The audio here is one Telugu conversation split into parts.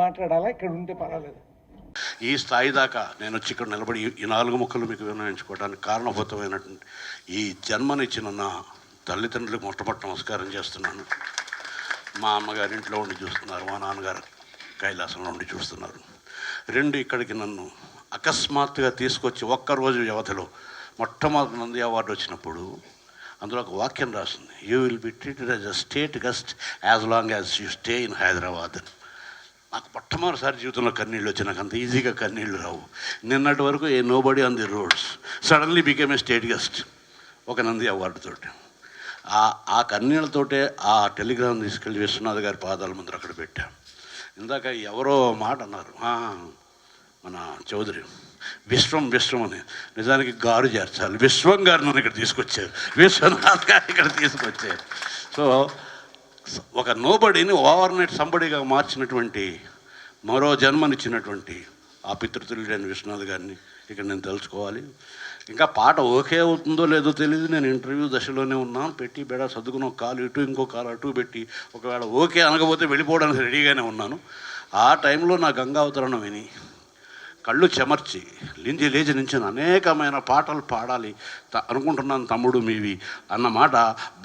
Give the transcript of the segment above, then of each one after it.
మాట్లాడాలా, ఇక్కడ ఉంటే పర్వాలేదు. ఈ స్థాయి దాకా నేను వచ్చి ఇక్కడ నిలబడి ఈ 4 ముక్కలు మీకు వినియోగించుకోవడానికి కారణభూతమైనటువంటి ఈ జన్మనిచ్చిన నా తల్లిదండ్రులకు మొట్టమొదటి నమస్కారం చేస్తున్నాను. మా అమ్మగారి ఇంట్లో ఉండి చూస్తున్నారు, మా నాన్నగారు కైలాసంలో ఉండి చూస్తున్నారు. 2 ఇక్కడికి నన్ను అకస్మాత్తుగా తీసుకొచ్చి ఒక్కరోజు వ్యవధిలో మొట్టమొదటి నంది అవార్డు వచ్చినప్పుడు అందులో ఒక వాక్యం రాసింది, you will be treated as a state guest as long as you stay in Hyderabad. నాకు మొట్టమొదటిసారి జీవితంలో కన్నీళ్ళు వచ్చి నాకు అంత ఈజీగా కన్నీళ్ళు రావు. నిన్నటి వరకు a nobody on the roads suddenly became a state guest ఒక నంది అవార్డుతోటి. ఆ కన్నీళ్ళతోటే ఆ టెలిగ్రామ్ తీసుకెళ్ళి విశ్వనాథ్ గారి పాదాల ముందర అక్కడ పెట్టాం. ఇందాక ఎవరో మాట అన్నారు, మన చౌదరి విశ్వం అని, నిజానికి గారు చేర్చాలి. విశ్వం గారు నన్ను ఇక్కడ తీసుకొచ్చారు, విశ్వనాథ్ గారు ఇక్కడ తీసుకొచ్చారు. సో ఒక నోబడిని ఓవర్నైట్ సంబడిగా మార్చినటువంటి, మరో జన్మనిచ్చినటువంటి ఆ పితృతుల్యుడైన విశ్వనాథ్ గారిని ఇక్కడ నేను తెలుసుకోవాలి. ఇంకా పాట ఓకే అవుతుందో లేదో తెలియదు. నేను ఇంటర్వ్యూ దశలోనే ఉన్నాను. పెట్టి బెడ సర్దుకుని ఒక కాలు ఇటు ఇంకో కాలు అటు పెట్టి ఒకవేళ ఓకే అనకపోతే వెళ్ళిపోవడానికి రెడీగానే ఉన్నాను. ఆ టైంలో నా గంగావతరణం విని కళ్ళు చెమర్చి లేచి నుంచి అనేకమైన పాటలు పాడాలి అనుకుంటున్నాను తమ్ముడు మీవి అన్న మాట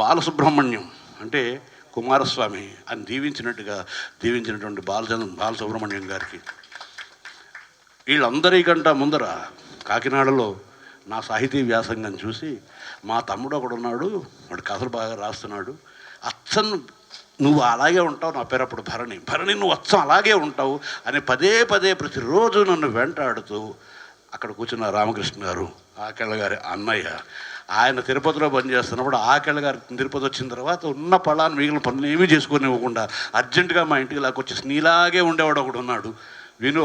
బాలసుబ్రహ్మణ్యం అంటే కుమారస్వామి అని దీవించినటువంటి బాలసుబ్రహ్మణ్యం గారికి, వీళ్ళందరికంట ముందర కాకినాడలో నా సాహితీ వ్యాసంగం చూసి మా తమ్ముడు ఒకడు ఉన్నాడు, వాడు కథలు బాగా రాస్తున్నాడు, అచ్చన్ నువ్వు అలాగే ఉంటావు, నా పేరు అప్పుడు భరణి నువ్వు అచ్చం అలాగే ఉంటావు అని పదే ప్రతిరోజు నన్ను వెంటాడుతూ అక్కడ కూర్చున్న రామకృష్ణ గారు, ఆకెళ్ళ గారి అన్నయ్య, ఆయన తిరుపతిలో పనిచేస్తున్నప్పుడు ఆకెళ్ళ గారు తిరుపతి వచ్చిన తర్వాత ఉన్న పళ్ళాన్ని మిగిలిన పనులు ఏమీ చేసుకొని ఇవ్వకుండా అర్జెంటుగా మా ఇంటికి లాక్కొచ్చేసి నీలాగే ఉండేవాడు ఒకడు ఉన్నాడు,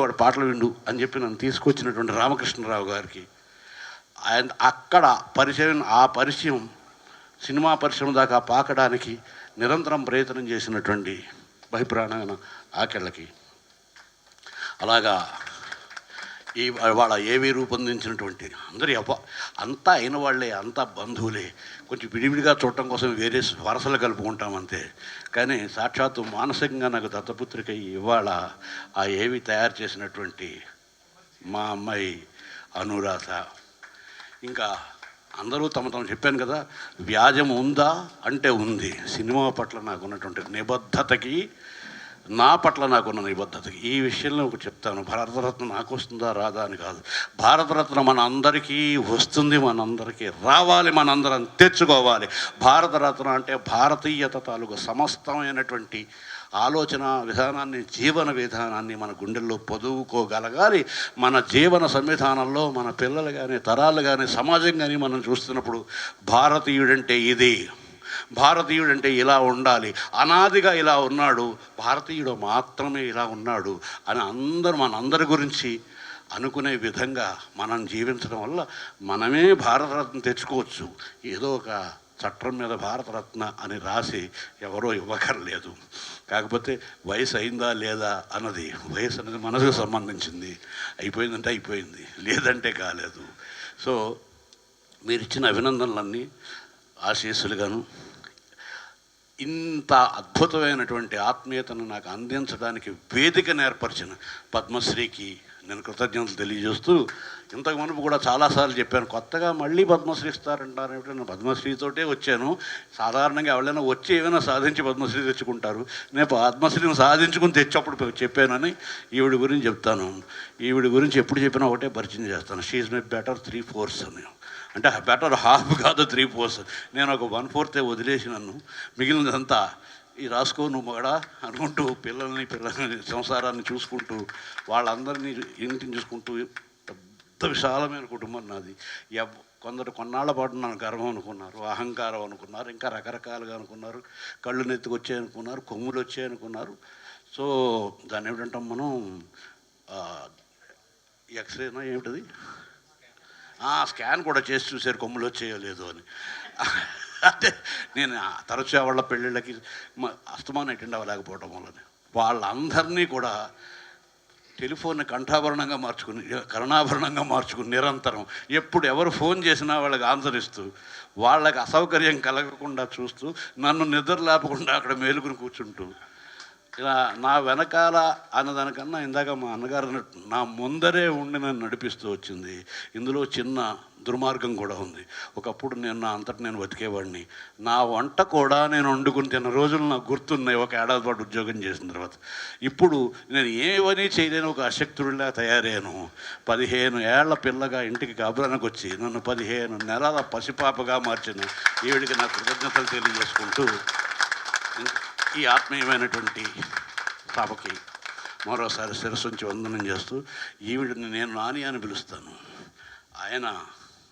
వాడు పాటలు విండు అని చెప్పి నన్ను తీసుకొచ్చినటువంటి రామకృష్ణరావు గారికి, ఆయన అక్కడ పరిచయం సినిమా పరిశ్రమ దాకా పాకడానికి నిరంతరం ప్రయత్నం చేసినటువంటి బహిప్రాణ ఆకెళ్ళకి, అలాగా వాళ్ళ ఏవి రూపొందించినటువంటి అందరి అంతా అయిన వాళ్ళే, అంతా బంధువులే, కొంచెం విడివిడిగా చూడటం కోసం వేరే వరసలు కలుపుకుంటాం అంతే. కానీ సాక్షాత్తు మానసికంగా నాకు దత్తపుత్రిక ఇవాళ ఆ ఏవి తయారు చేసినటువంటి మా అమ్మాయి అనురాధ. ఇంకా అందరూ తమ చెప్పాను కదా, వ్యాజం ఉందా అంటే ఉంది. సినిమా పట్ల నాకున్నటువంటి నిబద్ధతకి, నా పట్ల నాకున్న నిబద్ధతకి ఈ విషయంలో ఒకటి చెప్తాను. భారతరత్న నాకు వస్తుందా రాదా అని కాదు, భారతరత్న మన అందరికీ వస్తుంది, మనందరికీ రావాలి, మనందరం తెచ్చుకోవాలి. భారతరత్న అంటే భారతీయత తాలూకు సమస్తమైనటువంటి ఆలోచన విధానాన్ని, జీవన విధానాన్ని మన గుండెల్లో పొదువుకోగలగాలి. మన జీవన సంవిధానంలో మన పిల్లలు కానీ, తరాలు కానీ, సమాజం కానీ మనం చూస్తున్నప్పుడు భారతీయుడంటే ఇది, భారతీయుడంటే ఇలా ఉండాలి, అనాదిగా ఇలా ఉన్నాడు, భారతీయుడు మాత్రమే ఇలా ఉన్నాడు అని మనందరి గురించి అనుకునే విధంగా మనం జీవించడం వల్ల మనమే భారతరత్న తెచ్చుకోవచ్చు. ఏదో ఒక చట్టం మీద భారతరత్న అని రాసి ఎవరో ఇవ్వకర్లేదు. కాకపోతే వయసు అయిందా లేదా అన్నది, వయసు అనేది మనసుకు సంబంధించింది. అయిపోయిందంటే అయిపోయింది, లేదంటే కాలేదు. సో మీరు ఇచ్చిన అభినందనలన్నీ ఆశీస్సులుగాను, ఇంత అద్భుతమైనటువంటి ఆత్మీయతను నాకు అందించడానికి వేదికను ఏర్పరిచిన పద్మశ్రీకి నేను కృతజ్ఞతలు తెలియజేస్తూ, ఇంతకు మునుపు కూడా చాలాసార్లు చెప్పాను, కొత్తగా మళ్ళీ పద్మశ్రీ ఇస్తారంటారు ఏమిటో. నేను పద్మశ్రీతోటే వచ్చాను. సాధారణంగా ఎవరైనా వచ్చి ఏమైనా సాధించి పద్మశ్రీ తెచ్చుకుంటారు. నేను పద్మశ్రీని సాధించుకుని తెచ్చప్పుడు చెప్పానని ఈవిడ గురించి చెప్తాను. ఈవిడ గురించి ఎప్పుడు చెప్పినా ఒకటే పరిచయం చేస్తాను, షీ ఈజ్ మై బెటర్ 3/4 అని. అంటే బెటర్ హాఫ్ కాదు 3/4. నేను ఒక 1/4 వదిలేసి నన్ను మిగిలినదంతా ఈ రాసుకో నువ్వు కూడా అనుకుంటూ పిల్లల్ని సంసారాన్ని చూసుకుంటూ వాళ్ళందరినీ ఇంటిని చూసుకుంటూ పెద్ద విశాలమైన కుటుంబం నాది. కొందరు కొన్నాళ్ల పాటు నన్ను గర్వం అనుకున్నారు, అహంకారం అనుకున్నారు, ఇంకా రకరకాలుగా అనుకున్నారు, కళ్ళు నెత్తుకొచ్చాయి అనుకున్నారు, కొమ్ములు వచ్చాయి అనుకున్నారు. సో దాన్ని ఏమిటంటాం మనం, ఎక్స్రేనా ఏమిటది, స్కాన్ కూడా చేసి చూశారు కొమ్ములు వచ్చాయో లేదో అని. అంటే నేను తరచూ వాళ్ళ పెళ్ళిళ్ళకి అస్తమానం అటెండ్ అవ్వలేకపోవడం వల్ల వాళ్ళందరినీ కూడా టెలిఫోన్ని కంఠాభరణంగా మార్చుకుని, కరుణాభరణంగా మార్చుకుని నిరంతరం ఎప్పుడు ఎవరు ఫోన్ చేసినా వాళ్ళకి ఆన్సర్ ఇస్తూ, వాళ్ళకి అసౌకర్యం కలగకుండా చూస్తూ, నన్ను నిద్ర లేపకుండా అక్కడ మేలుకుని కూర్చుంటూ ఇలా నా వెనకాల అన్నదానికన్నా ఇందాక మా అన్నగారు అన్నట్టు నా ముందరే ఉండి నన్ను నడిపిస్తూ వచ్చింది. ఇందులో చిన్న దుర్మార్గం కూడా ఉంది. ఒకప్పుడు నేను నా అంతటి నేను బతికేవాడిని. నా వంట కూడా నేను వండుకుని తిన్న రోజులు నాకు గుర్తున్నాయి ఒక ఏడాది పాటు ఉద్యోగం చేసిన తర్వాత. ఇప్పుడు నేను ఏమని చేయలేని ఒక అశక్తుడిలా తయారయ్యాను. 15 ఏళ్ల పిల్లగా ఇంటికి కబురానికి వచ్చి నన్ను 15 నెలల పసిపాపగా మార్చిన ఈవిడికి నా కృతజ్ఞతలు తెలియజేసుకుంటూ ఈ ఆత్మీయమైనటువంటి సభకి మరోసారి శిరస్సుంచి వందనం చేస్తూ ఈవిడిని నేను నాని అని పిలుస్తాను. ఆయన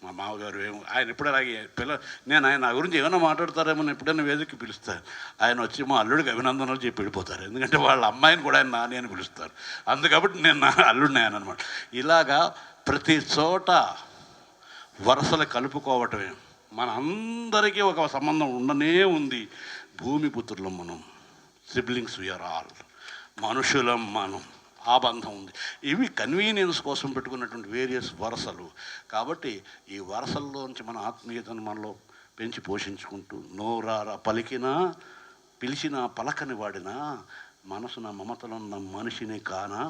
మా మామగారు ఆయన ఎప్పుడు అలాగే నేను ఆయన నా గురించి ఏమైనా మాట్లాడతారేమో ఎప్పుడైనా వేదికకి పిలుస్తాను. ఆయన వచ్చి మా అల్లుడికి అభినందనలు చెప్పి వెళ్ళిపోతారు. ఎందుకంటే వాళ్ళ అమ్మాయిని కూడా ఆయన నాని అని పిలుస్తారు. అందుకబట్టి నేను నా అల్లుడిని ఆయన అనమాట. ఇలాగా ప్రతి చోట వరసలు కలుపుకోవటమే. మన అందరికీ ఒక సంబంధం ఉండనే ఉంది. భూమి పుత్రులం మనం, సిబ్లింగ్స్ వీఆర్ ఆల్, మనుషులం మనం, ఆ బంధం ఉంది. ఇవి కన్వీనియన్స్ కోసం పెట్టుకున్నటువంటి వేరియస్ వరసలు. కాబట్టి ఈ వరసల్లోంచి మన ఆత్మీయతను మనలో పెంచి పోషించుకుంటూ నోరారా పలికినా పిలిచినా పలకని వాడినా మనసున మమతలున్న మనిషిని కానా,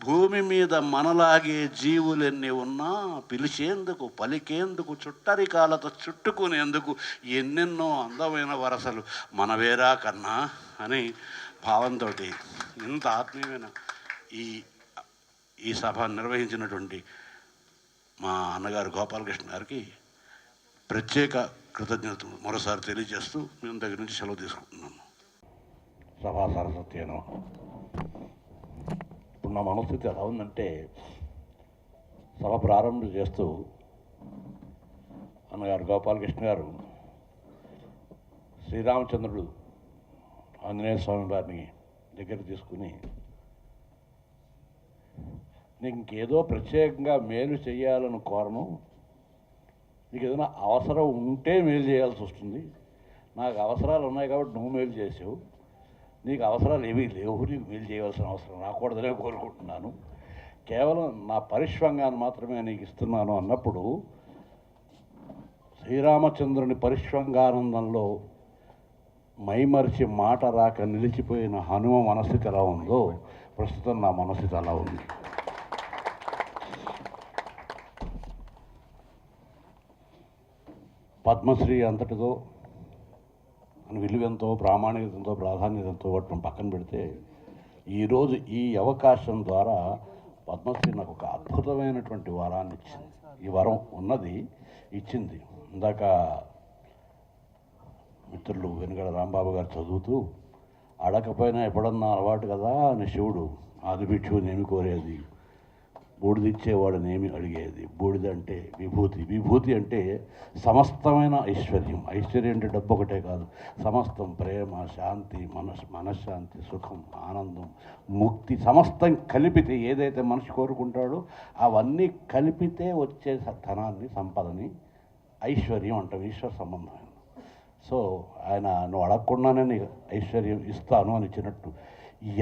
భూమి మీద మనలాగే జీవులెన్ని ఉన్నా పిలిచేందుకు పలికేందుకు చుట్టరికాలతో చుట్టుకునేందుకు ఎన్నెన్నో అందమైన వరసలు మనవేరా కన్నా అని భావంతో ఇంత ఆత్మీయమైన ఈ సభ నిర్వహించినటువంటి మా అన్నగారు గోపాలకృష్ణ గారికి ప్రత్యేక కృతజ్ఞతలు మరోసారి తెలియజేస్తూ మేము దగ్గర నుంచి సెలవు తీసుకుంటున్నాము. సభా సరస్వతీను ఇప్పుడు నా మనస్థితి ఎలా ఉందంటే, సభ ప్రారంభం చేస్తూ అన్నగారు గోపాలకృష్ణ గారు శ్రీరామచంద్రుడు ఆంజనేయ స్వామి వారిని దగ్గర తీసుకుని నీకు ఇంకేదో ప్రత్యేకంగా మేలు చేయాలని కోరను, నీకు ఏదైనా అవసరం ఉంటే మేలు చేయాల్సి వస్తుంది, నాకు అవసరాలు ఉన్నాయి కాబట్టి నువ్వు మేలు చేసావు, నీకు అవసరాలు ఏమీ లేవు, నీకు మేలు చేయవలసిన అవసరం రాకూడదనే కోరుకుంటున్నాను, కేవలం నా పరిష్వంగాన్ని మాత్రమే నీకు ఇస్తున్నాను అన్నప్పుడు శ్రీరామచంద్రుని పరిష్వంగానందంలో మైమరిచి మాట రాక నిలిచిపోయిన హనుమ మనస్థితి ఎలా ఉందో ప్రస్తుతం నా మనస్థితి అలా ఉంది. పద్మశ్రీ అంతటితో విలువెంతో ప్రామాణికతతో ప్రాధాన్యతతో వాటిని పక్కన పెడితే ఈరోజు ఈ అవకాశం ద్వారా పద్మశ్రీ నాకు ఒక అద్భుతమైనటువంటి వరాన్ని ఇచ్చింది. ఈ వరం ఉన్నది ఇచ్చింది. ఇందాక మిత్రులు వెనుగడ రాంబాబు గారు చదువుతూ అడగకపోయినా ఎప్పుడన్నా అలవాటు కదా అని శివుడు ఆదిభిక్షువునేమి కోరేది, బూడిదిచ్చేవాడునేమి అడిగేది. బూడిద అంటే విభూతి, విభూతి అంటే సమస్తమైన ఐశ్వర్యం. ఐశ్వర్యం అంటే డబ్బు ఒకటే కాదు, సమస్తం ప్రేమ, శాంతి, మనశ్శాంతి, సుఖం, ఆనందం, ముక్తి సమస్తం కలిపితే ఏదైతే మనిషి కోరుకుంటాడో అవన్నీ కలిపితే వచ్చే ధనాన్ని, సంపదని ఐశ్వర్యం అంటాం. ఈశ్వర సంబంధం. సో ఆయన నువ్వు అడగకుండానే నీకు ఐశ్వర్యం ఇస్తాను అని ఇచ్చినట్టు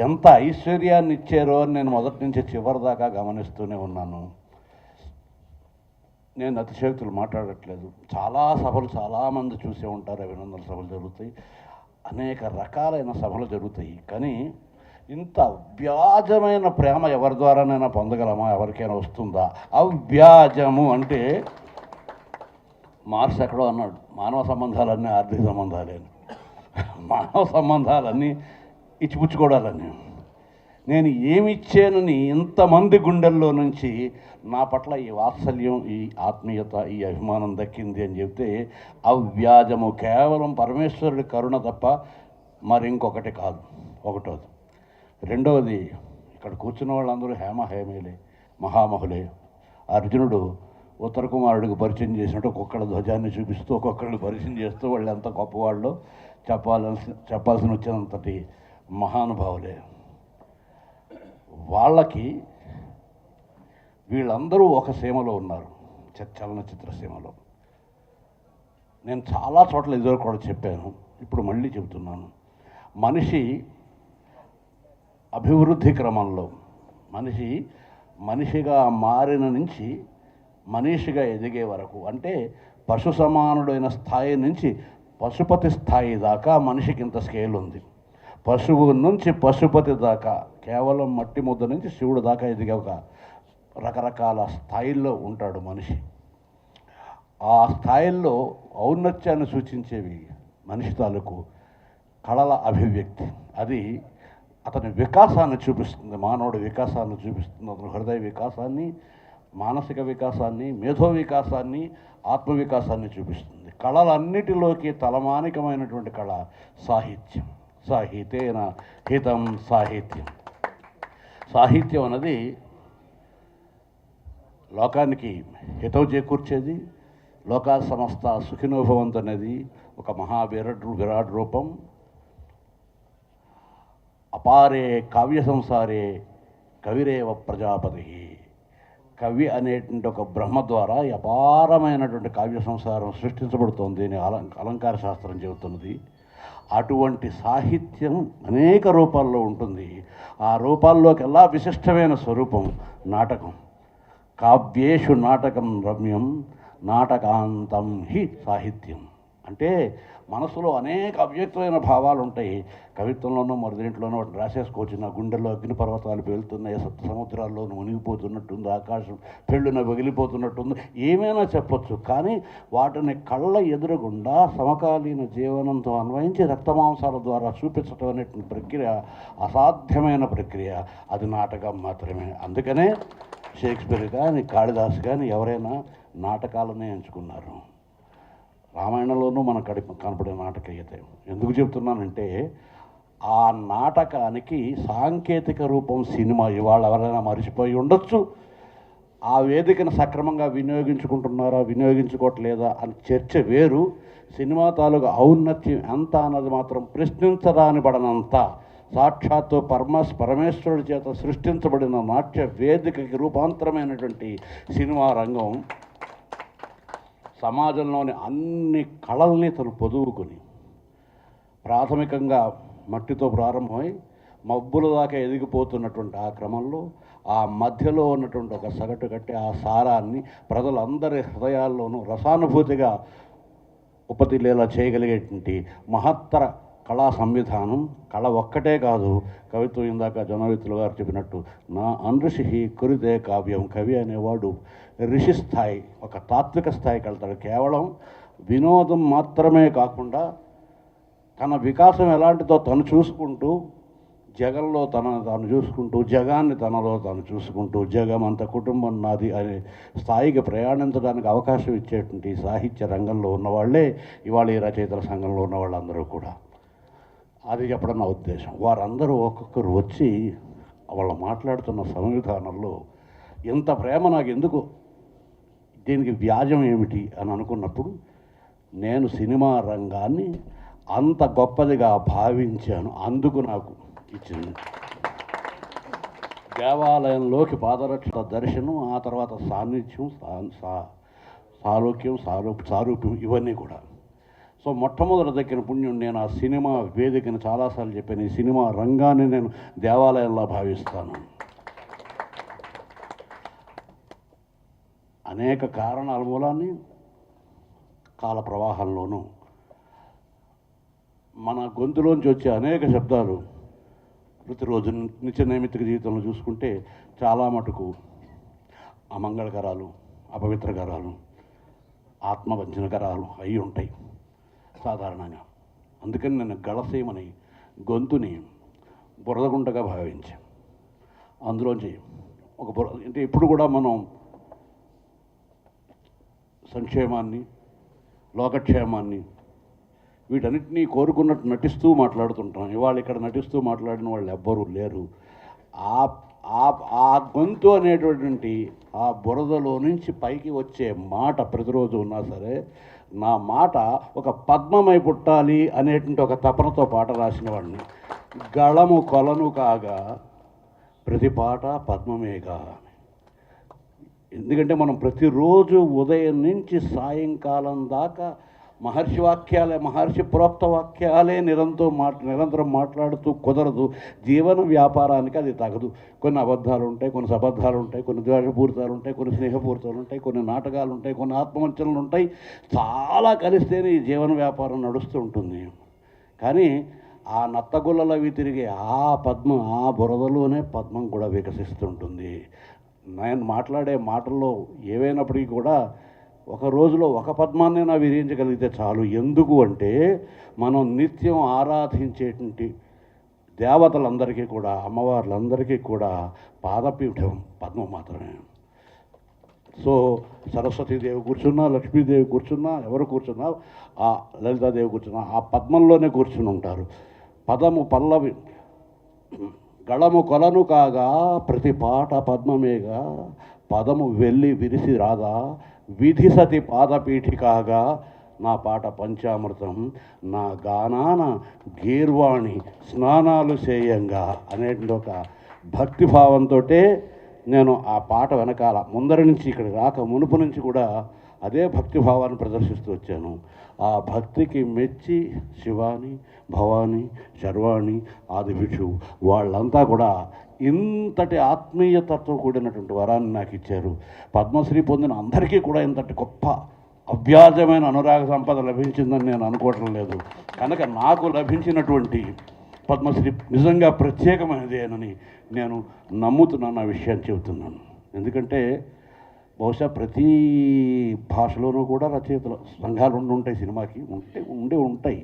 ఎంత ఐశ్వర్యాన్ని ఇచ్చారో అని నేను మొదటి నుంచి చివరి దాకా గమనిస్తూనే ఉన్నాను. నేను అతిశయోక్తులు మాట్లాడట్లేదు. చాలా సభలు చాలామంది చూసే ఉంటారు, అభినందన సభలు జరుగుతాయి, అనేక రకాలైన సభలు జరుగుతాయి. కానీ ఇంత అవ్యాజమైన ప్రేమ ఎవరి ద్వారానైనా పొందగలమా, ఎవరికైనా వస్తుందా? అవ్యాజము అంటే మార్క్స్ ఎక్కడో అన్నాడు, మానవ సంబంధాలన్నీ ఆర్థిక సంబంధాలే. మానవ సంబంధాలన్నీ ఇచ్చిపుచ్చుకోవడాలని. నేను ఏమి ఇచ్చానని ఇంతమంది గుండెల్లో నుంచి నా పట్ల ఈ వాత్సల్యం, ఈ ఆత్మీయత, ఈ అభిమానం దక్కింది అని చెప్తే అవ్యాజము, కేవలం పరమేశ్వరుడి కరుణ తప్ప మరి ఇంకొకటి కాదు. ఒకటోది. రెండవది, ఇక్కడ కూర్చున్న వాళ్ళందరూ హేమహేమీలే, మహామహులే. అర్జునుడు ఉత్తర కుమారుడికి పరిచయం చేసినట్టు ఒక్కొక్కళ్ళ ధ్వజాన్ని చూపిస్తూ ఒక్కొక్కరిని పరిచయం చేస్తూ వాళ్ళు ఎంత గొప్పవాళ్ళో చెప్పాల్సిన వచ్చినంతటి మహానుభావులే. వాళ్ళకి వీళ్ళందరూ ఒక సీమలో ఉన్నారు, చలనచిత్ర సీమలో. నేను చాలా చోట్ల ఎదురు కూడా చెప్పాను, ఇప్పుడు మళ్ళీ చెబుతున్నాను. మనిషి అభివృద్ధి క్రమంలో మనిషిగా మారిన నుంచి మనిషిగా ఎదిగే వరకు, అంటే పశు సమానుడైన స్థాయి నుంచి పశుపతి స్థాయి దాకా మనిషికి ఇంత స్కేల్ ఉంది. పశువు నుంచి పశుపతి దాకా, కేవలం మట్టి ముద్ద నుంచి శివుడు దాకా ఎదిగే ఒక రకరకాల స్థాయిల్లో ఉంటాడు మనిషి. ఆ స్థాయిల్లో ఔన్నత్యాన్ని సూచించేవి మనిషి తాలూకు కళల అభివ్యక్తి. అది అతని వికాసాన్ని చూపిస్తుంది, మానవుడి వికాసాన్ని చూపిస్తుంది. అతని హృదయ వికాసాన్ని, మానసిక వికాసాన్ని, మేధో వికాసాన్ని, ఆత్మ వికాసాన్ని చూపిస్తుంది. కళలన్నిటిలోకి తలమానికమైనటువంటి కళ సాహిత్యం. సాహితేన హితం సాహిత్యం. సాహిత్యం అన్నది లోకానికి హితవు చేకూర్చేది. లోకా సమస్త సుఖినోభవంతు అనేది ఒక విరాట్ రూపం. అపారే కావ్య సంసారే కవిరేవ ప్రజాపతి. కవి అనేటువంటి ఒక బ్రహ్మ ద్వారా అపారమైనటువంటి కావ్య సంసారం సృష్టించబడుతోంది అని అలంకార శాస్త్రం చెబుతున్నది. అటువంటి సాహిత్యం అనేక రూపాల్లో ఉంటుంది. ఆ రూపాల్లోకెల్లా విశిష్టమైన స్వరూపం నాటకం. కావ్యేషు నాటకం రమ్యం నాటకాంతం హి సాహిత్యం. అంటే మనసులో అనేక అవ్యక్తమైన భావాలు ఉంటాయి. కవిత్వంలోనూ మరిదేంట్లోనూ వాటిని రాసేసుకోవచ్చు. నా గుండెల్లో అగ్నిపర్వతాలు పేలుతున్నాయి, సప్త సముద్రాల్లోనూ మునిగిపోతున్నట్టుంది, ఆకాశం పెళ్ళున పగిలిపోతున్నట్టుంది, ఏమైనా చెప్పొచ్చు. కానీ వాటిని కళ్ళ ఎదురుగుండా సమకాలీన జీవనంతో అన్వయించి రక్తమాంసాల ద్వారా చూపించడం అనేటువంటి ప్రక్రియ అసాధ్యమైన ప్రక్రియ. అది నాటకం మాత్రమే. అందుకనే షేక్స్పియర్ కానీ కాళిదాసు కానీ ఎవరైనా నాటకాలనే ఎంచుకున్నారు. రామాయణంలోనూ మనకు కనపడే నాటకీయత. ఎందుకు చెప్తున్నానంటే ఆ నాటకానికి సాంకేతిక రూపం సినిమా. ఇవాళ ఎవరైనా మర్చిపోయి ఉండొచ్చు. ఆ వేదికను సక్రమంగా వినియోగించుకుంటున్నారా, వినియోగించుకోవట్లేదా అని చర్చ వేరు. సినిమా తాలూకు ఔన్నత్యం ఎంత అన్నది మాత్రం ప్రశ్నించరానిబడనంత సాక్షాత్తు పరమేశ్వరుడి చేత సృష్టించబడిన నాట్య వేదికకి రూపాంతరమైనటువంటి సినిమా రంగం సమాజంలోని అన్ని కళల్ని తను పొదువుకొని ప్రాథమికంగా మట్టితో ప్రారంభమై మబ్బుల దాకా ఎదిగిపోతున్నటువంటి ఆ క్రమంలో ఆ మధ్యలో ఉన్నటువంటి ఒక సగటు కట్టి ఆ సారాన్ని ప్రజలందరి హృదయాల్లోనూ రసానుభూతిగా ఉపతిలేలా చేయగలిగేటువంటి మహత్తర కళా సంవిధానం. కళ ఒక్కటే కాదు, కవిత్వం ఇందాక జనవిత్తులు గారు చెప్పినట్టు నా అనృషి కురితే కావ్యం. కవి అనేవాడు ఋషి స్థాయి, ఒక తాత్విక స్థాయికి వెళ్తాడు. కేవలం వినోదం మాత్రమే కాకుండా తన వికాసం ఎలాంటిదో తను చూసుకుంటూ, జగంలో తాను చూసుకుంటూ, జగాన్ని తనలో తాను చూసుకుంటూ, జగం అంత కుటుంబం నాది అనే స్థాయికి ప్రయాణించడానికి అవకాశం ఇచ్చేటువంటి సాహిత్య రంగంలో ఉన్నవాళ్లే ఇవాళ ఈ రచయితల సంఘంలో ఉన్న వాళ్ళందరూ కూడా. అది చెప్పడం నా ఉద్దేశం. వారందరూ ఒక్కొక్కరు వచ్చి వాళ్ళు మాట్లాడుతున్న సంవిధానంలో ఇంత ప్రేమ నాకు ఎందుకు, దీనికి వ్యాజం ఏమిటి అని అనుకున్నప్పుడు నేను సినిమా రంగాన్ని అంత గొప్పదిగా భావించాను. అందుకు నాకు ఇచ్చింది దేవాలయంలోకి పాదరక్ష దర్శనం, ఆ తర్వాత సాన్నిధ్యం, సాలోక్యం, సారూప్యం, ఇవన్నీ కూడా. సో మొట్టమొదటి దక్కిన పుణ్యం నేను ఆ సినిమా వేదికని చాలాసార్లు చెప్పాను. ఈ సినిమా రంగాన్ని నేను దేవాలయంలో భావిస్తాను. అనేక కారణాల మూలాన్ని కాల ప్రవాహంలోనూ మన గొంతులోంచి వచ్చే అనేక శబ్దాలు ప్రతిరోజు నిత్య నైమిత్తిక జీవితంలో చూసుకుంటే చాలా మటుకు అమంగళకరాలు, అపవిత్రకరాలు, ఆత్మవంచనకరాలు అయి ఉంటాయి సాధారణంగా. అందుకని నేను గళసీమని, గొంతుని బురదగుంటగా భావించాను. అందులోంచి ఒక అంటే ఇప్పుడు కూడా మనం సంక్షేమాన్ని, లోకక్షేమాన్ని, వీటన్నిటినీ కోరుకున్నట్టు నటిస్తూ మాట్లాడుతుంటాం. ఇవాళ ఇక్కడ నటిస్తూ మాట్లాడిన వాళ్ళు ఎవ్వరూ లేరు. ఆ గొంతు అనేటటువంటి ఆ బురదలో నుంచి పైకి వచ్చే మాట ప్రతిరోజు ఉన్నా సరే, నా మాట ఒక పద్మమై పుట్టాలి అనేటువంటి ఒక తపనతో పాట రాసిన వాడిని. గళము కొలను కాగా ప్రతి పాట పద్మమేగా. ఎందుకంటే మనం ప్రతిరోజు ఉదయం నుంచి సాయంకాలం దాకా మహర్షి ప్రోక్త వాక్యాలే నిరంతరం మాట్లాడుతూ కుదరదు. జీవన వ్యాపారానికి అది తగదు. కొన్ని అబద్ధాలు ఉంటాయి, కొన్ని సబద్ధాలు ఉంటాయి, కొన్ని ద్వేషపూరితాలు ఉంటాయి, కొన్ని స్నేహపూరితాలు ఉంటాయి, కొన్ని నాటకాలు ఉంటాయి, కొన్ని ఆత్మవంచనలు ఉంటాయి. చాలా కలిస్తేనే ఈ జీవన వ్యాపారం నడుస్తూ ఉంటుంది. కానీ ఆ నత్తగుల్లలవి తిరిగే ఆ పద్మం, ఆ బురదలోనే పద్మం కూడా వికసిస్తుంటుంది. నేను మాట్లాడే మాటల్లో ఏవైనప్పటికీ కూడా ఒక రోజులో ఒక పద్మాన్నైనా విరించగలిగితే చాలు. ఎందుకు అంటే మనం నిత్యం ఆరాధించేటువంటి దేవతలందరికీ కూడా, అమ్మవార్లందరికీ కూడా పాదపీఠం పద్మం మాత్రమే. సో సరస్వతీదేవి కూర్చున్నా, లక్ష్మీదేవి కూర్చున్నా, ఎవరు కూర్చున్నా, ఆ లలితాదేవి కూర్చున్నా ఆ పద్మంలోనే కూర్చుని ఉంటారు. పదము పల్లవి గళము కొలను కాగా ప్రతి పాట పద్మమేగా, పదము వెళ్ళి విరిసి రాదా విధి సతి పాదపీఠి కాగా, నా పాట పంచామృతం నా గానాన గీర్వాణి స్నానాలు చేయంగా అనేటువంటి ఒక భక్తిభావంతో నేను ఆ పాట వెనకాల ముందర నుంచి ఇక్కడ రాక మునుపు నుంచి కూడా అదే భక్తిభావాన్ని ప్రదర్శిస్తూ వచ్చాను. ఆ భక్తికి మెచ్చి శివాని, భవాని, శర్వాణి, ఆదిభిక్షు వాళ్ళంతా కూడా ఇంతటి ఆత్మీయతతో కూడినటువంటి వరాన్ని నాకు ఇచ్చారు. పద్మశ్రీ పొందిన అందరికీ కూడా ఇంతటి గొప్ప అవ్యాజమైన అనురాగ సంపద లభించిందని నేను అనుకోవటం లేదు. కనుక నాకు లభించినటువంటి పద్మశ్రీ నిజంగా ప్రత్యేకమైనదేనని నేను నమ్ముతున్నాను, ఆ విషయాన్ని చెబుతున్నాను. ఎందుకంటే బహుశా ప్రతి భాషలోనూ కూడా రచయితల సంఘాలు ఉంటాయి, సినిమాకి ఉంటాయి.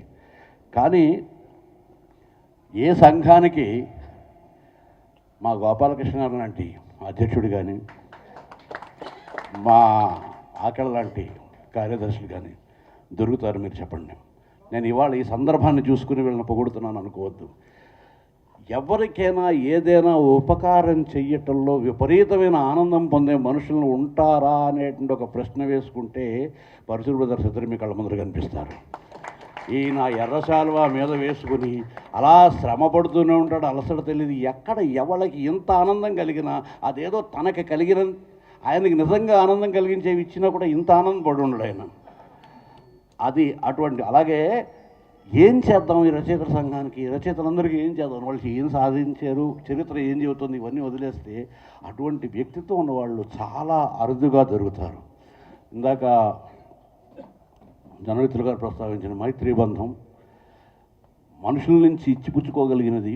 కానీ ఏ సంఘానికి మా గోపాలకృష్ణ లాంటి అధ్యక్షుడు కానీ, మా ఆకళ్ళ లాంటి కార్యదర్శులు కానీ దొరుకుతారు మీరు చెప్పండి? నేను ఇవాళ ఈ సందర్భాన్ని చూసుకుని వీళ్ళని పొగుడుతున్నాను అనుకోవద్దు. ఎవరికైనా ఏదైనా ఉపకారం చెయ్యటంలో విపరీతమైన ఆనందం పొందే మనుషులను ఉంటారా అనేటువంటి ఒక ప్రశ్న వేసుకుంటే పరశురు బ్రదర్స్ ఇద్దరు మీ కళ్ళ ముందర కనిపిస్తారు. ఈయన ఎర్రశాలువా మీద వేసుకుని అలా శ్రమ పడుతూనే ఉంటాడు, అలసట తెలియదు. ఎక్కడ ఎవరికి ఎంత ఆనందం కలిగినా అదేదో తనకి కలిగిన, ఆయనకి నిజంగా ఆనందం కలిగించేవి ఇచ్చినా కూడా ఇంత ఆనందం పడి ఉండడు ఆయన. అది అటువంటి. అలాగే ఏం చేద్దాం ఈ రచయితల సంఘానికి, రచయితలందరికీ ఏం చేద్దాం, వాళ్ళు ఏం సాధించారు, చరిత్ర ఏం చెబుతుంది, ఇవన్నీ వదిలేస్తే అటువంటి వ్యక్తిత్వం ఉన్నవాళ్ళు చాలా అరుదుగా దొరుకుతారు. ఇందాక జనమిత్రులు గారు ప్రస్తావించిన మైత్రీ బంధం మనుషుల నుంచి ఇచ్చిపుచ్చుకోగలిగినది.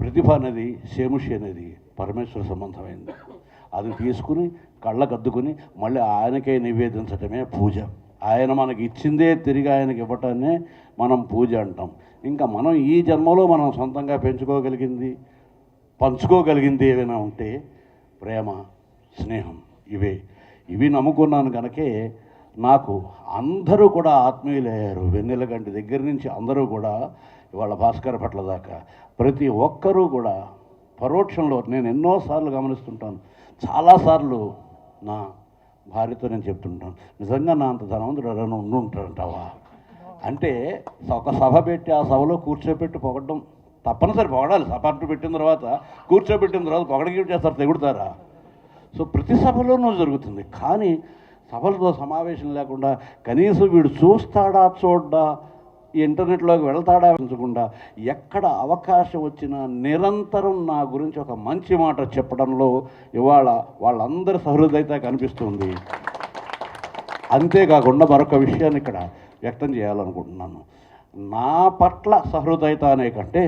ప్రతిభ అనేది, శేముషి అనేది పరమేశ్వర సంబంధమైంది. అది తీసుకుని కళ్ళకద్దుకుని మళ్ళీ ఆయనకే నివేదించటమే పూజ. ఆయన మనకి ఇచ్చిందే తిరిగి ఆయనకి ఇవ్వటాన్నే మనం పూజ అంటాం. ఇంకా మనం ఈ జన్మలో మనం సొంతంగా పెంచుకోగలిగింది, పంచుకోగలిగింది ఏదైనా ఉంటే ప్రేమ, స్నేహం. ఇవి నమ్ముకున్నాను కనుకే నాకు అందరూ కూడా ఆత్మీయులయ్యారు. వెన్నెలగంటి దగ్గర నుంచి అందరూ కూడా ఇవాళ భాస్కర్ భట్ల దాకా ప్రతి ఒక్కరూ కూడా పరోక్షంలో నేను ఎన్నోసార్లు గమనిస్తుంటాను. చాలాసార్లు నా భార్యతో నేను చెప్తుంటాను, నిజంగా నా అంత ధనవంతుడు ఎవరైనా ఉండుంటాడంటావా అంటే, ఒక సభ పెట్టి ఆ సభలో కూర్చోబెట్టి పొగడం తప్పనిసరి, పొగడాలి. సభ అంటూ పెట్టిన తర్వాత కూర్చోబెట్టిన తర్వాత పొగడకి చేస్తారు, తెగుడతారా? సో ప్రతి సభలోనూ జరుగుతుంది. కానీ సభలతో సమావేశం లేకుండా కనీసం వీడు చూస్తాడా చూడ్డా, ఈ ఇంటర్నెట్లోకి వెళ్తాడా ఉంచకుండా ఎక్కడ అవకాశం వచ్చినా నిరంతరం నా గురించి ఒక మంచి మాట చెప్పడంలో ఇవాళ వాళ్ళందరి సహృదయత కనిపిస్తుంది. అంతేకాకుండా మరొక విషయాన్ని ఇక్కడ వ్యక్తం చేయాలనుకుంటున్నాను. నా పట్ల సహృదయత అనే కంటే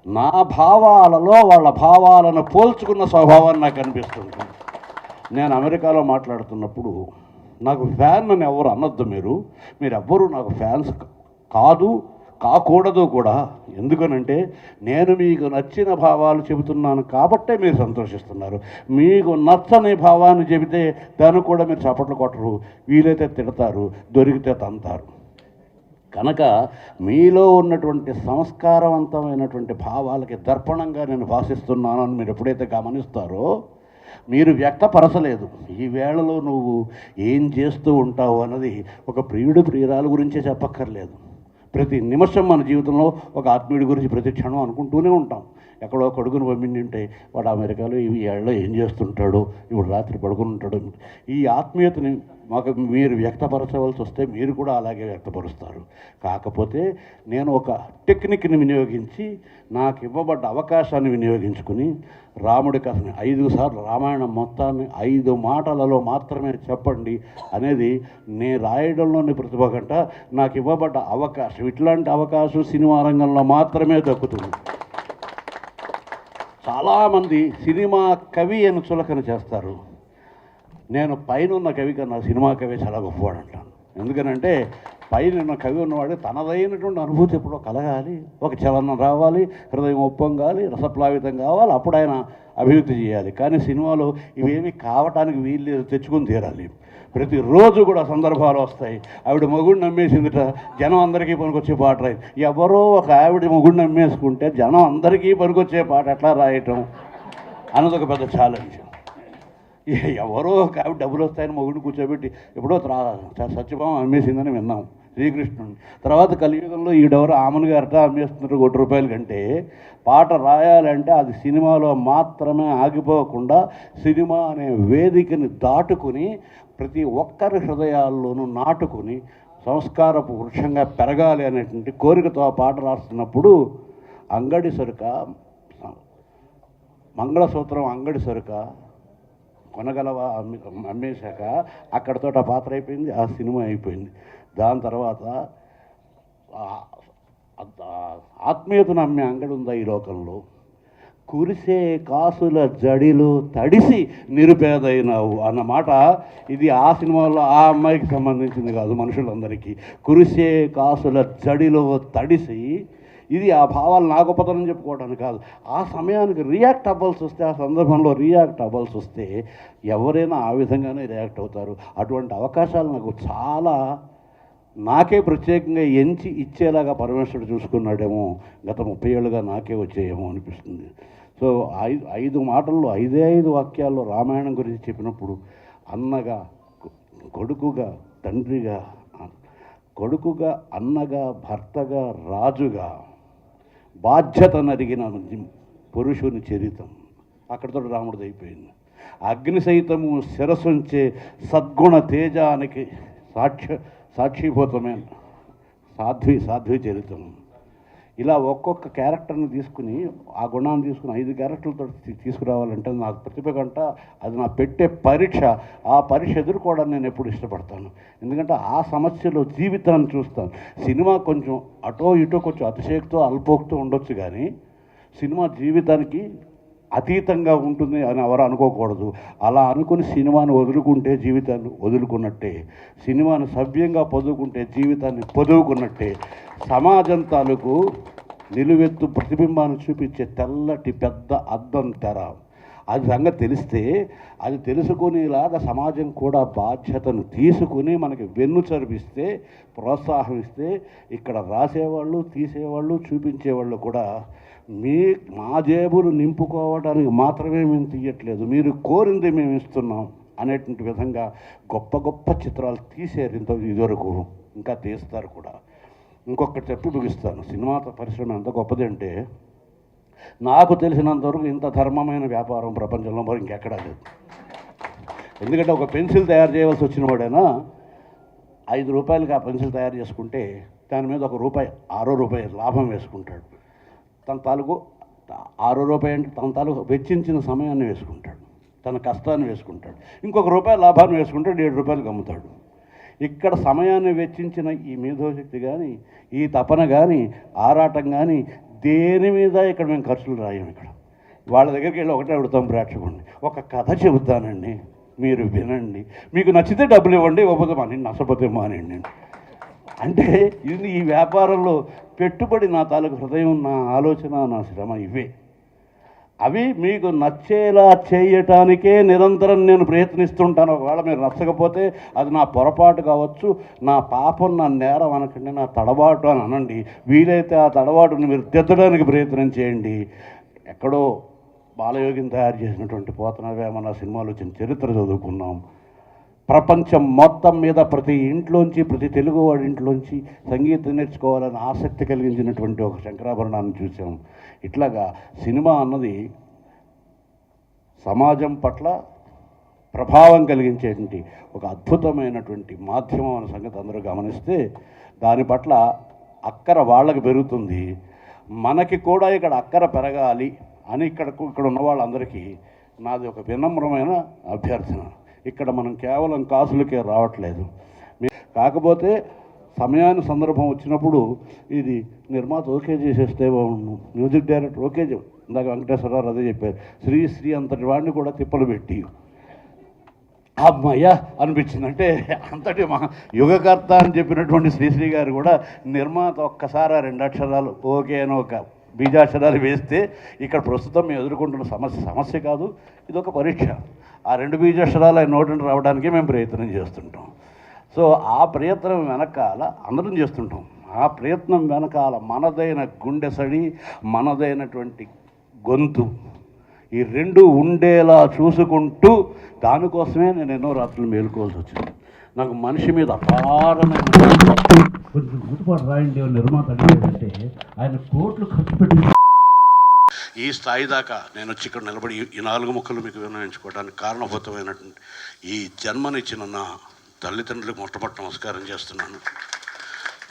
నా భావాలలో వాళ్ళ భావాలను పోల్చుకున్న స్వభావాన్ని నాకు అనిపిస్తుంది. నేను అమెరికాలో మాట్లాడుతున్నప్పుడు నాకు ఫ్యాన్ అని ఎవరు అనొద్దు, మీరు ఎవ్వరూ నాకు ఫ్యాన్స్ కాదు, కాకూడదు కూడా. ఎందుకనంటే నేను మీకు నచ్చిన భావాలు చెబుతున్నాను కాబట్టే మీరు సంతోషిస్తున్నారు. మీకు నచ్చని భావాన్ని చెబితే దాన్ని కూడా మీరు చప్పట్లు కొట్టరు, వీలైతే తిడతారు, దొరికితే తంతారు. కనుక మీలో ఉన్నటువంటి సంస్కారవంతమైనటువంటి భావాలకి దర్పణంగా నేను భాషిస్తున్నానని మీరు ఎప్పుడైతే గమనిస్తారో, మీరు వ్యక్తపరచలేదు ఈ వేళలో నువ్వు ఏం చేస్తూ ఉంటావు అన్నది ఒక ప్రియుడు ప్రియురాల గురించే చెప్పక్కర్లేదు. ప్రతి నిమిషం మన జీవితంలో ఒక ఆత్మీయుడి గురించి ప్రతి క్షణం అనుకుంటూనే ఉంటాం. ఎక్కడో కొడుకుని పంపించింటే వాడు అమెరికాలో ఈ ఏళ్ళలో ఏం చేస్తుంటాడో, ఇప్పుడు రాత్రి పడుకుని ఉంటాడో. ఈ ఆత్మీయతని మాకు మీరు వ్యక్తపరచవలసి వస్తే మీరు కూడా అలాగే వ్యక్తపరుస్తారు. కాకపోతే నేను ఒక టెక్నిక్ని వినియోగించి నాకు ఇవ్వబడ్డ అవకాశాన్ని వినియోగించుకుని రాముడి కథని 5 సార్లు రామాయణం మొత్తాన్ని 5 మాటలలో మాత్రమే చెప్పండి అనేది నేను రాయడంలోని ప్రతిభ కంట నాకు ఇవ్వబడ్డ అవకాశం. ఇట్లాంటి అవకాశం సినిమా రంగంలో మాత్రమే దక్కుతుంది. చాలామంది సినిమా కవి అని చులకన చేస్తారు. నేను పైన ఉన్న కవి కన్నా సినిమా కవి చాలా గొప్పవాడు అంటాను. ఎందుకనంటే పైన ఉన్న కవి ఉన్నవాడు తనదైనటువంటి అనుభూతి ఎప్పుడో కలగాలి, ఒక చలనం రావాలి, హృదయం ఒప్పొంగాలి, రసప్లావితం కావాలి, అప్పుడు ఆయన అభివృద్ధి చేయాలి. కానీ సినిమాలో ఇవేమీ కావటానికి వీళ్ళు తెచ్చుకుని తీరాలి. ప్రతిరోజు కూడా సందర్భాలు వస్తాయి. ఆవిడ మొగుడు నమ్మేసిందిట, జనం అందరికీ పనికొచ్చే పాట రాయి. ఎవరో ఒక ఆవిడ మొగుడు నమ్మేసుకుంటే జనం అందరికీ పనికొచ్చే పాట ఎట్లా రాయటం అన్నది ఒక పెద్ద ఛాలెంజ్. ఎవరో ఒక ఆవిడ డబ్బులు వస్తాయని మొగుడిని కూర్చోబెట్టి ఎప్పుడో సత్యభామ అమ్మేసిందని విన్నాం శ్రీకృష్ణుని. తర్వాత కలియుగంలో ఈడెవరో ఆమెను గారట అమ్మేస్తున్నారు ₹1 కంటే. పాట రాయాలంటే అది సినిమాలో మాత్రమే ఆగిపోకుండా సినిమా అనే వేదికని దాటుకుని ప్రతి ఒక్కరి హృదయాల్లోనూ నాటుకుని సంస్కారపు వృక్షంగా పెరగాలి అనేటువంటి కోరికతో ఆ పాట రాస్తున్నప్పుడు అంగడి సరుక, మంగళసూత్రం అంగడి సరుక కొనగలవా అమ్మేశాక అక్కడితో ఆ పాత్ర అయిపోయింది, ఆ సినిమా అయిపోయింది. దాని తర్వాత ఆత్మీయతను అమ్మే అంగడి ఉందా ఈ లోకంలో? కురిసే కాసుల జడిలో తడిసి నిరుపేదైనావు అన్నమాట. ఇది ఆ సినిమాలో ఆ అమ్మాయికి సంబంధించింది కాదు, మనుషులందరికీ. కురిసే కాసుల జడిలో తడిసి, ఇది ఆ భావాలు నా గొప్పతనం చెప్పుకోవడానికి కాదు. ఆ సమయానికి రియాక్ట్ అవ్వాల్సి వస్తే, ఆ సందర్భంలో రియాక్ట్ అవ్వాల్సి వస్తే ఎవరైనా ఆ విధంగానే రియాక్ట్ అవుతారు. అటువంటి అవకాశాలు నాకు చాలా, నాకే ప్రత్యేకంగా ఎంచి ఇచ్చేలాగా పరమేశ్వరుడు చూసుకున్నాడేమో. గత 30 ఏళ్ళుగా నాకే వచ్చేయేమో అనిపిస్తుంది. సో 5 మాటల్లో 5 వాక్యాల్లో రామాయణం గురించి చెప్పినప్పుడు అన్నగా, కొడుకుగా, తండ్రిగా, కొడుకుగా, అన్నగా, భర్తగా, రాజుగా బాధ్యత నరిగిన పురుషుని చరితం అక్కడితో రాముడిది అయిపోయింది. అగ్ని సైతము శిరసుంచే సద్గుణ తేజానికి సాక్షిభూతమే సాధ్వి చరితం. ఇలా ఒక్కొక్క క్యారెక్టర్ని తీసుకుని, ఆ గుణాన్ని తీసుకుని 5 క్యారెక్టర్లతో తీసుకురావాలంటే నాకు ప్రతిభ కంట అది నా పెట్టే పరీక్ష. ఆ పరీక్ష ఎదుర్కోవడానికి నేను ఎప్పుడు ఇష్టపడతాను. ఎందుకంటే ఆ సమస్యలో జీవితాన్ని చూస్తాను. సినిమా కొంచెం అటో ఇటో కొంచెం అతిశయక్తో అల్పోక్తో ఉండొచ్చు, కానీ సినిమా జీవితానికి అతీతంగా ఉంటుంది అని ఎవరు అనుకోకూడదు. అలా అనుకుని సినిమాని వదులుకుంటే జీవితాన్ని వదులుకున్నట్టే, సినిమాని సవ్యంగా పొదువుకుంటే జీవితాన్ని పొదువుకున్నట్టే. సమాజం తాలూకు నిలువెత్తు ప్రతిబింబాన్ని చూపించే తెల్లటి పెద్ద అద్దం తెర, అది సంగతి తెలిస్తే, అది తెలుసుకునేలాగా సమాజం కూడా బాధ్యతను తీసుకుని మనకి వెన్ను చరిపిస్తే, ప్రోత్సాహం ఇస్తే, ఇక్కడ రాసేవాళ్ళు, తీసేవాళ్ళు, చూపించేవాళ్ళు కూడా మా జేబులు నింపుకోవడానికి మాత్రమే మేము తీయట్లేదు, మీరు కోరింది మేము ఇస్తున్నాం అనేటువంటి విధంగా గొప్ప గొప్ప చిత్రాలు తీసారు ఇదివరకు, ఇంకా తీస్తారు కూడా. ఇంకొకటి చెప్పి ముగిస్తాను. సినిమా పరిశ్రమ ఎంత గొప్పది అంటే, నాకు తెలిసినంతవరకు ఇంత ధర్మమైన వ్యాపారం ప్రపంచంలో మరి ఇంకెక్కడా లేదు. ఎందుకంటే ఒక పెన్సిల్ తయారు చేయవలసి వచ్చిన వాడైనా ₹5 ఆ పెన్సిల్ తయారు చేసుకుంటే దాని మీద ₹1 ₹6 లాభం వేసుకుంటాడు. తన తాలూకు ₹6 అంటే తన తాలూకు వెచ్చించిన సమయాన్ని వేసుకుంటాడు, తన కష్టాన్ని వేసుకుంటాడు. ఇంకొక ₹1 లాభాన్ని వేసుకుంటాడు, ₹7 అమ్ముతాడు. ఇక్కడ సమయాన్ని వెచ్చించిన ఈ మేధోశక్తి కానీ, ఈ తపన కానీ, ఆరాటం కానీ దేని మీద ఇక్కడ మేము ఖర్చులు రాయం. ఇక్కడ వాళ్ళ దగ్గరికి వెళ్ళి ఒకటే అడుగుతాం ప్రేక్షకుడిని, ఒక కథ చెబుతానండి, మీరు వినండి, మీకు నచ్చితే డబ్బులు ఇవ్వండి, ఇవ్వకపోతే మాని, నష్టపోతే మానండి. అంటే ఇది ఈ వ్యాపారంలో పెట్టుబడి నా తాలూకు హృదయం, నా ఆలోచన, నా శ్రమ ఇవే. అవి మీకు నచ్చేలా చేయటానికే నిరంతరం నేను ప్రయత్నిస్తుంటాను. ఒకవేళ మీరు నచ్చకపోతే అది నా పొరపాటు కావచ్చు, నా పాపం, నా నేరం అనకండి, నా తడబాటు అని అనండి. వీలైతే ఆ తడబాటుని మీరు దిద్దడానికి ప్రయత్నం చేయండి. ఎక్కడో బాలయోగిని తయారు చేసినటువంటి పోతన వేమన సినిమాలో వచ్చిన చరిత్ర చదువుకున్నాం. ప్రపంచం మొత్తం మీద ప్రతి ఇంట్లోంచి, ప్రతి తెలుగువాడి ఇంట్లోంచి సంగీతం నేర్చుకోవాలని ఆసక్తి కలిగించినటువంటి ఒక శంకరాభరణాన్ని చూసాం. ఇట్లాగా సినిమా అన్నది సమాజం పట్ల, ప్రభావం కలిగించేటువంటి ఒక అద్భుతమైనటువంటి మాధ్యమం అనే సంగతి అందరూ గమనిస్తే దాని పట్ల అక్కర వాళ్ళకి పెరుగుతుంది. మనకి కూడా ఇక్కడ అక్కర పెరగాలి అని ఇక్కడ ఉన్న వాళ్ళందరికీ నాది ఒక వినమ్రమైన అభ్యర్థన. ఇక్కడ మనం కేవలం కాసులకే రావట్లేదు. కాకపోతే సమయాన్ని సందర్భం వచ్చినప్పుడు ఇది నిర్మాత ఓకే చేసేస్తే మ్యూజిక్ డైరెక్టర్ ఓకే ఇందాక వెంకటేశ్వరరావు అదే చెప్పారు. శ్రీ అంతటి వాడిని కూడా తిప్పలు పెట్టి అమ్మయ్య అనిపించింది. అంటే అంతటి మా యుగకర్త అని చెప్పినటువంటి శ్రీశ్రీ గారు కూడా నిర్మాత ఒక్కసారి 2 అక్షరాలు ఓకే అని ఒక బీజాక్షరాలు వేస్తే ఇక్కడ ప్రస్తుతం మేము ఎదుర్కొంటున్న సమస్య కాదు, ఇది ఒక పరీక్ష. ఆ 2 బీజాక్షరాలు ఆయన నోటి నుండి రావడానికే మేము ప్రయత్నం చేస్తుంటాం. సో ఆ ప్రయత్నం వెనకాల అందరం చేస్తుంటాం. ఆ ప్రయత్నం వెనకాల మనదైన గుండెసడి, మనదైనటువంటి గొంతు, ఈ 2 ఉండేలా చూసుకుంటూ దానికోసమే నేను ఎన్నో రాత్రులు మేలుకోవాల్సి వచ్చింది. నాకు మనిషి మీద అపారమైన కొంచెం గుర్తుపాటు రాయండి నిర్మాత అడిగేదంటే ఆయన కోట్లు ఖర్చు పెట్టి ఈ స్థాయి దాకా నేను వచ్చి ఇక్కడ నిలబడి ఈ 4 ముక్కలు మీకు విన్నవించుకోవడానికి కారణభూతమైనటువంటి ఈ జన్మనిచ్చిన నా తల్లిదండ్రులకు మొట్టమొదటి నమస్కారం చేస్తున్నాను.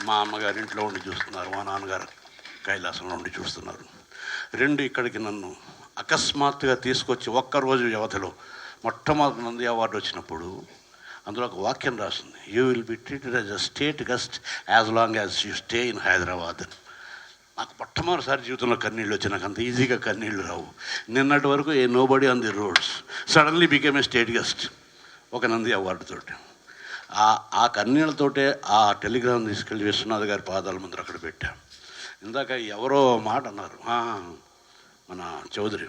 మా అమ్మగారి ఇంట్లో ఉండి చూస్తున్నారు, మా నాన్నగారు కైలాసంలో ఉండి చూస్తున్నారు. 2 ఇక్కడికి నన్ను అకస్మాత్తుగా తీసుకొచ్చి ఒక్కరోజు వ్యవధిలో మొట్టమొదటి నంది అవార్డు వచ్చినప్పుడు అందులో ఒక వాక్యం రాసింది, you will be treated as a state guest as long as you stay in Hyderabad. నాకు మొట్టమొదటిసారి జీవితంలో కన్నీళ్ళు వచ్చి నాకు అంత ఈజీగా కన్నీళ్ళు రావు. నిన్నటి వరకు a nobody on the roads suddenly became a state guest ఒక నంది అవార్డుతోటి. ఆ కన్నీళ్ళతోటే ఆ టెలిగ్రామ్ తీసుకెళ్ళి విశ్వనాథ్ గారి పాదాల ముందర అక్కడ పెట్టాం. ఇందాక ఎవరో మాట అన్నారు, మన చౌదరి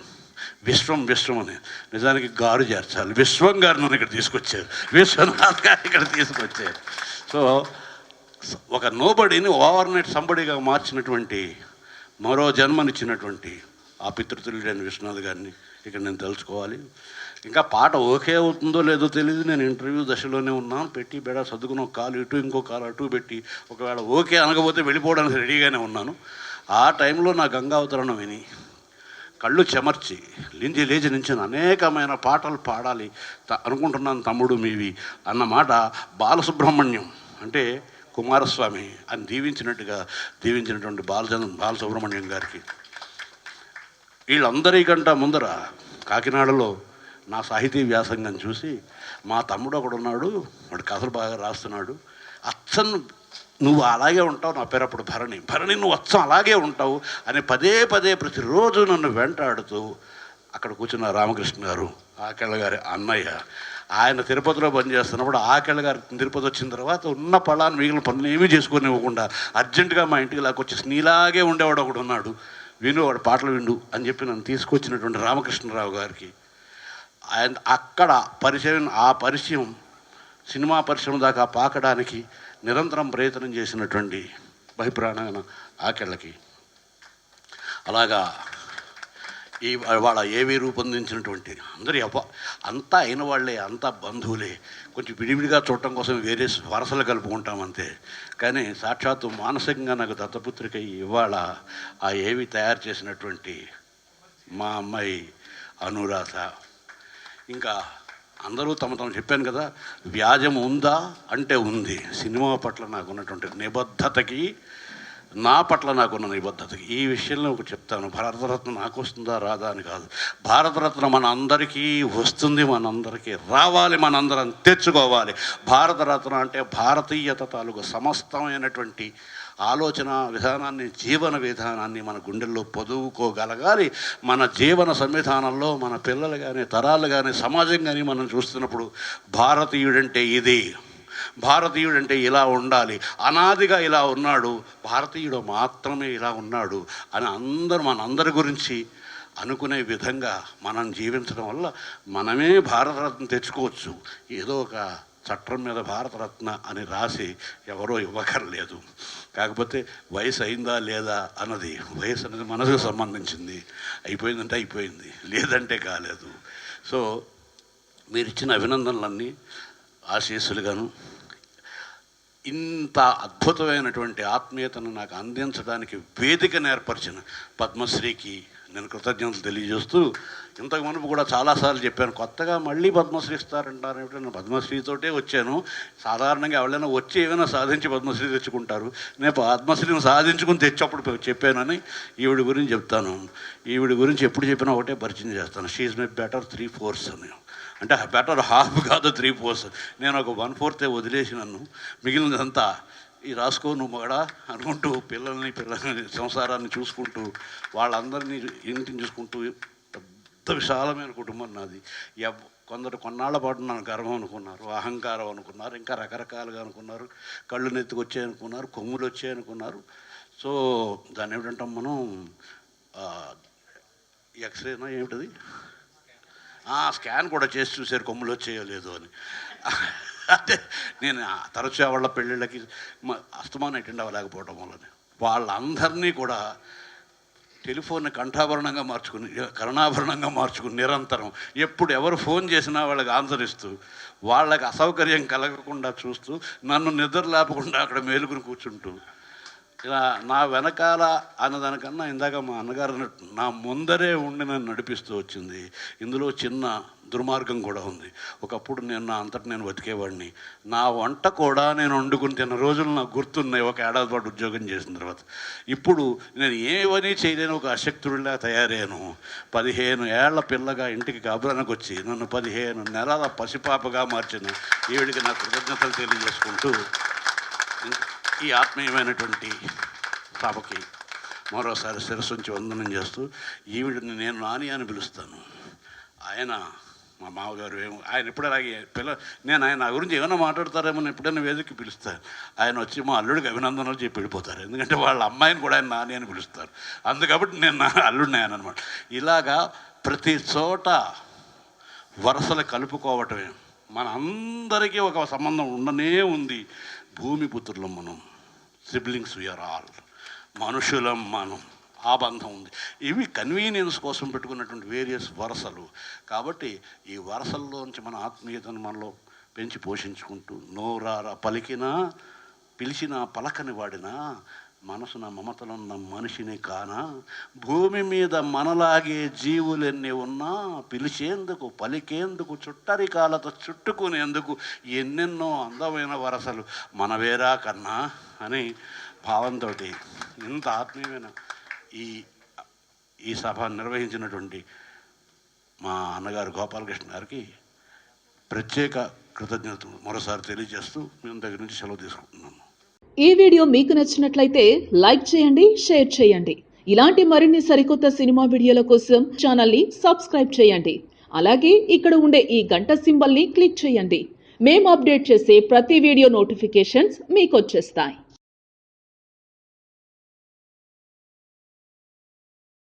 విశ్వం అని, నిజానికి గారు చేర్చాలి. విశ్వం గారు నన్ను ఇక్కడ తీసుకొచ్చారు, విశ్వనాథ్ గారు ఇక్కడ తీసుకొచ్చారు. సో ఒక నోబడీని ఓవర్నైట్ సంబడిగా మార్చినటువంటి, మరో జన్మనిచ్చినటువంటి ఆ పితృతుల్యుడైన విశ్వనాథ్ గారిని ఇక్కడ నేను తెలుసుకోవాలి. ఇంకా పాట ఓకే అవుతుందో లేదో తెలియదు. నేను ఇంటర్వ్యూ దశలోనే ఉన్నాను. పెట్టి బెడ సర్దుకుని ఒక కాలు ఇటు ఇంకో కాలు అటు పెట్టి ఒకవేళ ఓకే అనకపోతే వెళ్ళిపోవడానికి రెడీగానే ఉన్నాను. ఆ టైంలో నా గంగావతరణం విని కళ్ళు చెమర్చి లేచి నుంచి అనేకమైన పాటలు పాడాలి అనుకుంటున్నాను తమ్ముడు మీవి అన్న మాట బాలసుబ్రహ్మణ్యం అంటే కుమారస్వామి అని దీవించినటువంటి బాలసుబ్రహ్మణ్యం గారికి, వీళ్ళందరికంట ముందర కాకినాడలో నా సాహితీ వ్యాసంగం చూసి మా తమ్ముడు ఒకడున్నాడు, వాడు కథలు బాగా రాస్తున్నాడు, అచ్చన్ నువ్వు అలాగే ఉంటావు, నా పేరు అప్పుడు భరణి నువ్వు అచ్చం అలాగే ఉంటావు అని పదే ప్రతిరోజు నన్ను వెంటాడుతూ అక్కడ కూర్చున్న రామకృష్ణ గారు, ఆకెళ్ళ గారి అన్నయ్య, ఆయన తిరుపతిలో పనిచేస్తున్నప్పుడు ఆకెళ్ళ గారు తిరుపతి వచ్చిన తర్వాత ఉన్న పళ్ళాన్ని మిగిలిన పనులు ఏమీ చేసుకొని ఇవ్వకుండా అర్జెంటుగా మా ఇంటికి లాక్కొచ్చేసి నీలాగే ఉండేవాడు ఒకడు ఉన్నాడు, వాడు పాటలు విండు అని చెప్పి నన్ను తీసుకొచ్చినటువంటి రామకృష్ణరావు గారికి, ఆయన అక్కడ పరిచయం సినిమా పరిశ్రమ దాకా పాకడానికి నిరంతరం ప్రయత్నం చేసినటువంటి బహిప్రాణమైన ఆకెళ్ళకి, అలాగా ఈ వాళ్ళ ఏవి రూపొందించినటువంటి అందరి అంతా అయిన వాళ్ళే, అంతా బంధువులే, కొంచెం విడివిడిగా చూడటం కోసం వేరే వరసలు కలుపుకుంటామంతే. కానీ సాక్షాత్తు మానసికంగా నాకు దత్తపుత్రిక ఇవాళ ఆ ఏవి తయారు చేసినటువంటి మా అమ్మాయి అనురాధ, ఇంకా అందరూ తమ చెప్పాను కదా, వ్యాజం ఉందా అంటే ఉంది. సినిమా పట్ల నాకున్నటువంటి నిబద్ధతకి, నా పట్ల నాకున్న నిబద్ధతకి ఈ విషయంలో ఒకటి చెప్తాను. భారతరత్న నాకు వస్తుందా రాదా అని కాదు, భారతరత్న మన అందరికీ వస్తుంది, మనందరికీ రావాలి, మనందరం తెచ్చుకోవాలి. భారతరత్న అంటే భారతీయత తాలూకు సమస్తమైనటువంటి ఆలోచన విధానాన్ని, జీవన విధానాన్ని మన గుండెల్లో పొదువుకోగలగాలి. మన జీవన సంవిధానంలో మన పిల్లలు కానీ, తరాలు కానీ, సమాజం కానీ మనం చూస్తున్నప్పుడు భారతీయుడంటే ఇది, భారతీయుడంటే ఇలా ఉండాలి, అనాదిగా ఇలా ఉన్నాడు, భారతీయుడు మాత్రమే ఇలా ఉన్నాడు అని మనందరి గురించి అనుకునే విధంగా మనం జీవించడం వల్ల మనమే భారతరత్న తెచ్చుకోవచ్చు. ఏదో ఒక చట్టం మీద భారతరత్న అని రాసి ఎవరో ఇవ్వకర్లేదు. కాకపోతే వయసు అయిందా లేదా అన్నది, వయసు అనేది మనసుకు సంబంధించింది. అయిపోయిందంటే అయిపోయింది, లేదంటే కాలేదు. సో మీరు ఇచ్చిన అభినందనలన్నీ ఆశీస్సులుగాను, ఇంత అద్భుతమైనటువంటి ఆత్మీయతను నాకు అందించడానికి వేదికను ఏర్పరిచిన పద్మశ్రీకి, నేను కృతజ్ఞతలు తెలియజేస్తూ ఇంతకు మునుపు కూడా చాలాసార్లు చెప్పాను, కొత్తగా మళ్ళీ పద్మశ్రీ ఇస్తారంటారు ఏమిటో. నేను పద్మశ్రీతోటే వచ్చాను. సాధారణంగా ఎవరైనా వచ్చి ఏమైనా సాధించి పద్మశ్రీ తెచ్చుకుంటారు. నేను పద్మశ్రీని సాధించుకుని తెచ్చప్పుడు చెప్పానని ఈవిడ గురించి చెప్తాను. ఈవిడ గురించి ఎప్పుడు చెప్పినా ఒకటే పరిచయం చేస్తాను. షీ ఈజ్ మై బెటర్ 3/4 అని. అంటే బెటర్ హాఫ్ కాదు 3/4. నేను ఒక 1/4 వదిలేసి నన్ను మిగిలినదంతా ఈ రాసుకో నువ్వు మగడా అనుకుంటూ పిల్లల్ని సంసారాన్ని చూసుకుంటూ వాళ్ళందరినీ ఇంటిని చూసుకుంటూ పెద్ద విశాలమైన కుటుంబం నాది. కొందరు కొన్నాళ్ల పాటు నన్ను గర్వం అనుకున్నారు, అహంకారం అనుకున్నారు, ఇంకా రకరకాలుగా అనుకున్నారు. కళ్ళు నెత్తుకొచ్చాయి అనుకున్నారు, కొమ్ములు వచ్చాయి అనుకున్నారు. సో దాన్ని ఏమిటంటాం మనం, ఎక్స్రేనా ఏమిటది, స్కాన్ కూడా చేసి చూశారు కొమ్ములు వచ్చాయో లేదో అని. అంటే నేను తరచూ వాళ్ళ పెళ్ళిళ్ళకి అస్తమానం అటెండ్ అవ్వలేకపోవడం వల్లనే వాళ్ళందరినీ కూడా టెలిఫోన్ని కంఠాభరణంగా మార్చుకుని, కరుణాభరణంగా మార్చుకుని నిరంతరం ఎప్పుడు ఎవరు ఫోన్ చేసినా వాళ్ళకి ఆన్సర్ ఇస్తూ, వాళ్ళకి అసౌకర్యం కలగకుండా చూస్తూ, నన్ను నిద్ర లేపకుండా అక్కడ మేలుకుని కూర్చుంటూ, ఇలా నా వెనకాల అన్నదానికన్నా ఇందాక మా అన్నగారు నా ముందరే ఉండి నన్ను నడిపిస్తూ వచ్చింది. ఇందులో చిన్న దుర్మార్గం కూడా ఉంది. ఒకప్పుడు నేను నా అంతటి నేను బతికేవాడిని. నా వంట కూడా నేను వండుకుని తిన్న రోజులు నాకు గుర్తున్నాయి, ఒక ఏడాది పాటు ఉద్యోగం చేసిన తర్వాత. ఇప్పుడు నేను ఏమని చేయలేను, ఒక అశక్తుడిలా తయారయ్యాను. 15 ఏళ్ల పిల్లగా ఇంటికి కబురానికి వచ్చి నన్ను 15 నెలల పసిపాపగా మార్చిన ఈవిడికి నా కృతజ్ఞతలు తెలియజేసుకుంటూ ఈ ఆత్మీయమైనటువంటి సభకి మరోసారి శిరస్సు ఉంచి వందనం చేస్తూ, ఈవిడిని నేను నాని అని పిలుస్తాను. ఆయన మా మామగారు ఆయన ఎప్పుడు అలాగే నేను ఆయన నా గురించి ఏమైనా మాట్లాడతారేమో ఎప్పుడైనా వేదికకి పిలుస్తాను. ఆయన వచ్చి మా అల్లుడికి అభినందనలు చెప్పి వెళ్ళిపోతారు. ఎందుకంటే వాళ్ళ అమ్మాయిని కూడా ఆయన నాని అని పిలుస్తారు. అందుకబట్టి నేను నా అల్లుడిని ఆయన అనమాట. ఇలాగా ప్రతి చోట వరుసలు కలుపుకోవటమే. మన అందరికీ ఒక సంబంధం ఉండనే ఉంది. భూమిపుత్రులం మనం, సిబ్లింగ్స్ వీఆర్ ఆల్, మనుషులం మనం, ఆ బంధం ఉంది. ఇవి కన్వీనియన్స్ కోసం పెట్టుకున్నటువంటి వేరియస్ వరసలు. కాబట్టి ఈ వరసల్లోంచి మన ఆత్మీయతను మనలో పెంచి పోషించుకుంటూ, నోరారా పలికినా పిలిచినా పలకని వాడినా, మనసున మమతలున్న మనిషిని కానా, భూమి మీద మనలాగే జీవులెన్ని ఉన్నా పిలిచేందుకు పలికేందుకు చుట్టరికాలతో చుట్టుకునేందుకు ఎన్నెన్నో అందమైన వరసలు మనవేరా కన్నా అని భావంతో ఇంత ఆత్మీయమైన ఈ సభ నిర్వహించినటువంటి మా అన్నగారు గోపాలకృష్ణ గారికి ప్రత్యేక కృతజ్ఞతలు మరోసారి తెలియజేస్తూ మేము దగ్గర నుంచి సెలవు తీసుకుంటున్నాము. ఈ వీడియో మీకు నచ్చినట్లయితే లైక్ చేయండి, షేర్ చేయండి. ఇలాంటి మరిన్ని సరికొత్త సినిమా వీడియోల కోసం ఛానల్ని సబ్స్క్రైబ్ చేయండి. అలాగే ఇక్కడ ఉండే ఈ గంట సింబల్ని క్లిక్ చేయండి. మేము అప్డేట్ చేసే ప్రతి వీడియో నోటిఫికేషన్స్ మీకు వచ్చేస్తాయి.